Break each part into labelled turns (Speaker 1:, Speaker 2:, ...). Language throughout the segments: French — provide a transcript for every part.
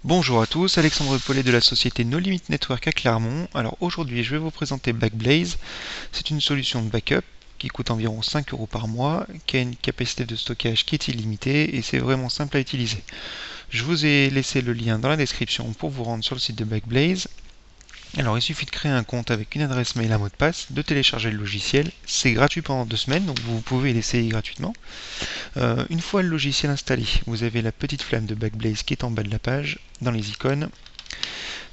Speaker 1: Bonjour à tous, Alexandre Paulet de la société No Limit Network à Clermont. Alors aujourd'hui je vais vous présenter Backblaze. C'est une solution de backup qui coûte environ 5 € par mois, qui a une capacité de stockage qui est illimitée et c'est vraiment simple à utiliser. Je vous ai laissé le lien dans la description pour vous rendre sur le site de Backblaze. Alors il suffit de créer un compte avec une adresse mail et un mot de passe, de télécharger le logiciel. C'est gratuit pendant 2 semaines, donc vous pouvez l'essayer gratuitement. Une fois le logiciel installé, vous avez la petite flamme de Backblaze qui est en bas de la page, dans les icônes.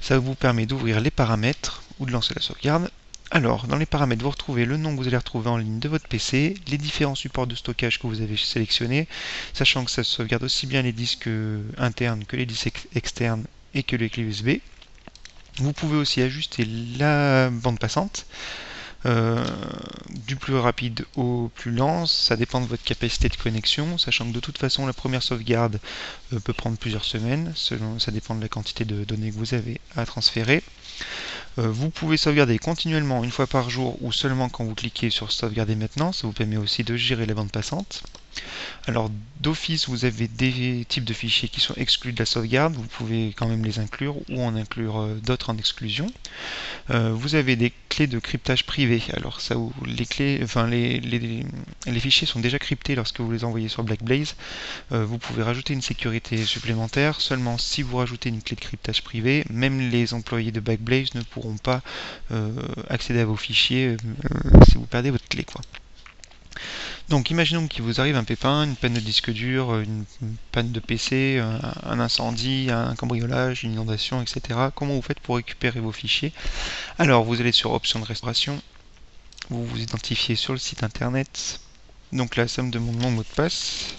Speaker 1: Ça vous permet d'ouvrir les paramètres ou de lancer la sauvegarde. Alors, dans les paramètres, vous retrouvez le nom que vous allez retrouver en ligne de votre PC, les différents supports de stockage que vous avez sélectionnés, sachant que ça sauvegarde aussi bien les disques internes que les disques externes et que les clés USB. Vous pouvez aussi ajuster la bande passante. Du plus rapide au plus lent, ça dépend de votre capacité de connexion, sachant que de toute façon la première sauvegarde peut prendre plusieurs semaines, ça dépend de la quantité de données que vous avez à transférer. Vous pouvez sauvegarder continuellement une fois par jour ou seulement quand vous cliquez sur sauvegarder maintenant, ça vous permet aussi de gérer la bande passante. Alors d'office vous avez des types de fichiers qui sont exclus de la sauvegarde, vous pouvez quand même les inclure ou en inclure d'autres en exclusion. Vous avez des clés de cryptage privé. Alors ça, les clés, enfin les fichiers sont déjà cryptés lorsque vous les envoyez sur Backblaze. Vous pouvez rajouter une sécurité supplémentaire seulement si vous rajoutez une clé de cryptage privé. Même les employés de Backblaze ne pourront pas accéder à vos fichiers si vous perdez votre clé, quoi. Donc imaginons qu'il vous arrive un pépin, une panne de disque dur, une panne de PC, un incendie, un cambriolage, une inondation, etc. Comment vous faites pour récupérer vos fichiers? Alors vous allez sur options de restauration, vous vous identifiez sur le site internet, donc là ça me demande mon mot de passe.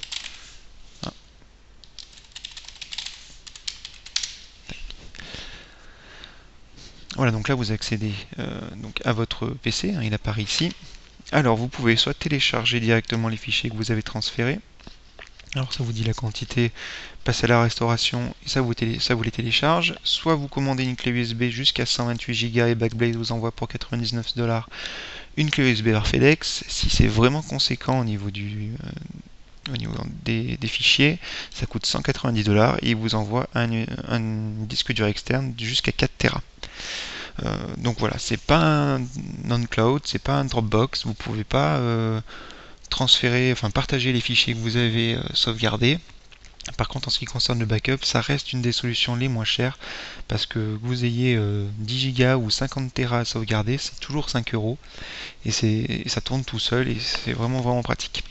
Speaker 1: Voilà, donc là vous accédez donc à votre PC, il apparaît ici. Alors vous pouvez soit télécharger directement les fichiers que vous avez transférés. Alors ça vous dit la quantité, passez à la restauration et ça vous les télécharge. Soit vous commandez une clé USB jusqu'à 128 Go et Backblaze vous envoie pour 99 $ une clé USB par FedEx. Si c'est vraiment conséquent au niveau des fichiers, ça coûte 190 $ et il vous envoie un disque dur externe jusqu'à 4 Tera. Donc voilà, c'est pas un non-cloud, c'est pas un Dropbox, vous pouvez pas transférer, enfin partager les fichiers que vous avez sauvegardés. Par contre, en ce qui concerne le backup, ça reste une des solutions les moins chères parce que vous ayez 10 Go ou 50 Tera à sauvegarder, c'est toujours 5 € et ça tourne tout seul et c'est vraiment pratique.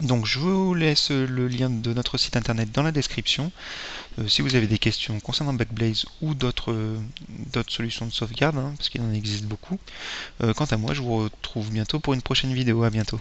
Speaker 1: Donc je vous laisse le lien de notre site internet dans la description. Si vous avez des questions concernant Backblaze ou d'autres solutions de sauvegarde, parce qu'il en existe beaucoup. Quant à moi, je vous retrouve bientôt pour une prochaine vidéo. À bientôt.